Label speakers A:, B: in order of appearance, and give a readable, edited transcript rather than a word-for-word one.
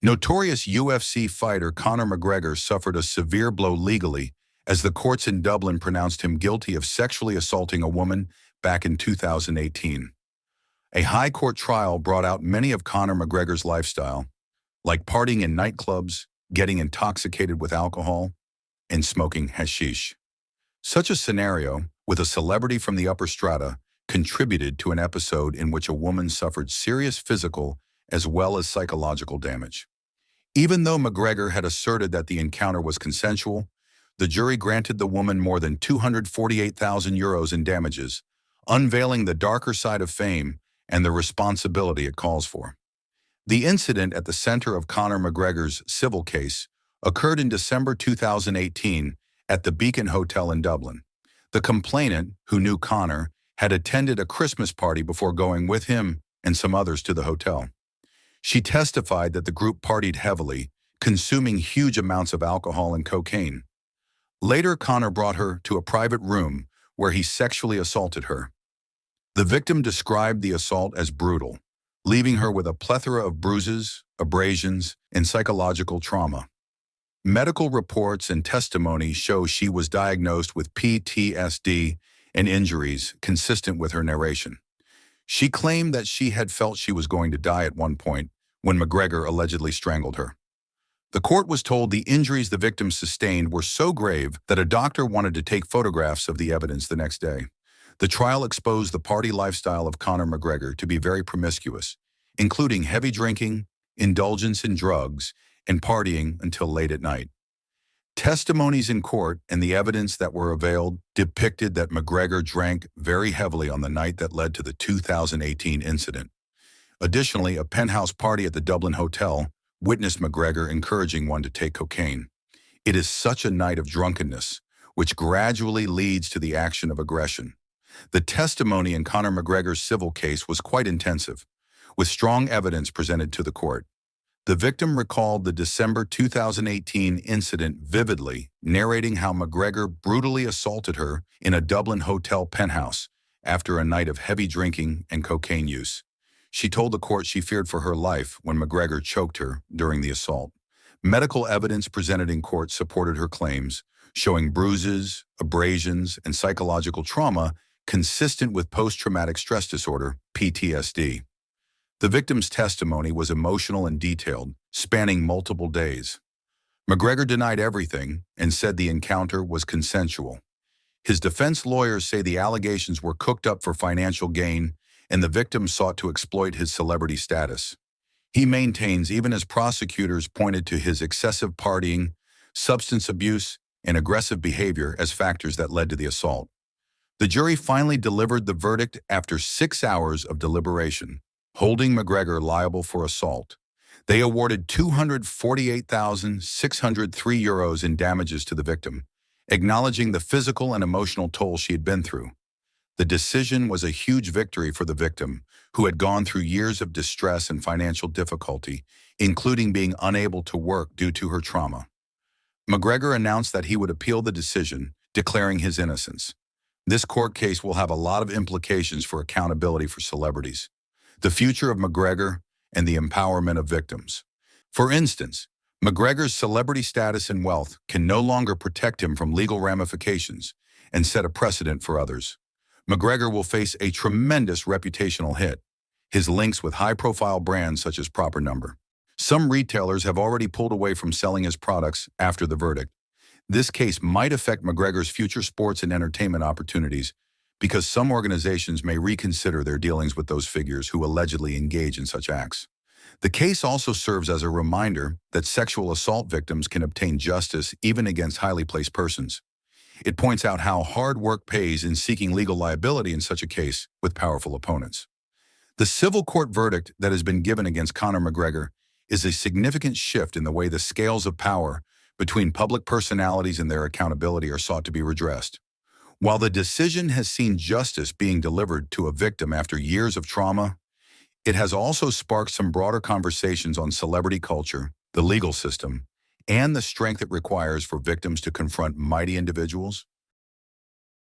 A: Notorious UFC fighter Conor McGregor suffered a severe blow legally as the courts in Dublin pronounced him guilty of sexually assaulting a woman back in 2018. A high court trial brought out many of Conor McGregor's lifestyle, like partying in nightclubs, getting intoxicated with alcohol, and smoking hashish. Such a scenario, with a celebrity from the upper strata, contributed to an episode in which a woman suffered serious physical as well as psychological damage. Even though McGregor had asserted that the encounter was consensual, the jury granted the woman more than €248,000 in damages, unveiling the darker side of fame and the responsibility it calls for. The incident at the center of Conor McGregor's civil case occurred in December 2018 at the Beacon Hotel in Dublin. The complainant, who knew Conor, had attended a Christmas party before going with him and some others to the hotel. She testified that the group partied heavily, consuming huge amounts of alcohol and cocaine. Later, Conor brought her to a private room where he sexually assaulted her. The victim described the assault as brutal, leaving her with a plethora of bruises, abrasions, and psychological trauma. Medical reports and testimony show she was diagnosed with PTSD and injuries consistent with her narration. She claimed that she had felt she was going to die at one point when McGregor allegedly strangled her. The court was told the injuries the victim sustained were so grave that a doctor wanted to take photographs of the evidence the next day. The trial exposed the party lifestyle of Conor McGregor to be very promiscuous, including heavy drinking, indulgence in drugs, and partying until late at night. Testimonies in court and the evidence that were availed depicted that McGregor drank very heavily on the night that led to the 2018 incident. Additionally, a penthouse party at the Dublin hotel witnessed McGregor encouraging one to take cocaine. It is such a night of drunkenness, which gradually leads to the action of aggression. The testimony in Conor McGregor's civil case was quite intensive, with strong evidence presented to the court. The victim recalled the December 2018 incident vividly, narrating how McGregor brutally assaulted her in a Dublin hotel penthouse after a night of heavy drinking and cocaine use. She told the court she feared for her life when McGregor choked her during the assault. Medical evidence presented in court supported her claims, showing bruises, abrasions, and psychological trauma consistent with post-traumatic stress disorder, PTSD. The victim's testimony was emotional and detailed, spanning multiple days. McGregor denied everything and said the encounter was consensual. His defense lawyers say the allegations were cooked up for financial gain, and the victim sought to exploit his celebrity status. He maintains even as prosecutors pointed to his excessive partying, substance abuse, and aggressive behavior as factors that led to the assault. The jury finally delivered the verdict after 6 hours of deliberation, holding McGregor liable for assault. They awarded €248,603 in damages to the victim, acknowledging the physical and emotional toll she had been through. The decision was a huge victory for the victim, who had gone through years of distress and financial difficulty, including being unable to work due to her trauma. McGregor announced that he would appeal the decision, declaring his innocence. This court case will have a lot of implications for accountability for celebrities, the future of McGregor, and the empowerment of victims. For instance, McGregor's celebrity status and wealth can no longer protect him from legal ramifications and set a precedent for others. McGregor will face a tremendous reputational hit, his links with high-profile brands such as Proper Number. Some retailers have already pulled away from selling his products after the verdict. This case might affect McGregor's future sports and entertainment opportunities because some organizations may reconsider their dealings with those figures who allegedly engage in such acts. The case also serves as a reminder that sexual assault victims can obtain justice even against highly placed persons. It points out how hard work pays in seeking legal liability in such a case with powerful opponents. The civil court verdict that has been given against Conor McGregor is a significant shift in the way the scales of power between public personalities and their accountability are sought to be redressed. While the decision has seen justice being delivered to a victim after years of trauma, it has also sparked some broader conversations on celebrity culture, the legal system, and the strength it requires for victims to confront mighty individuals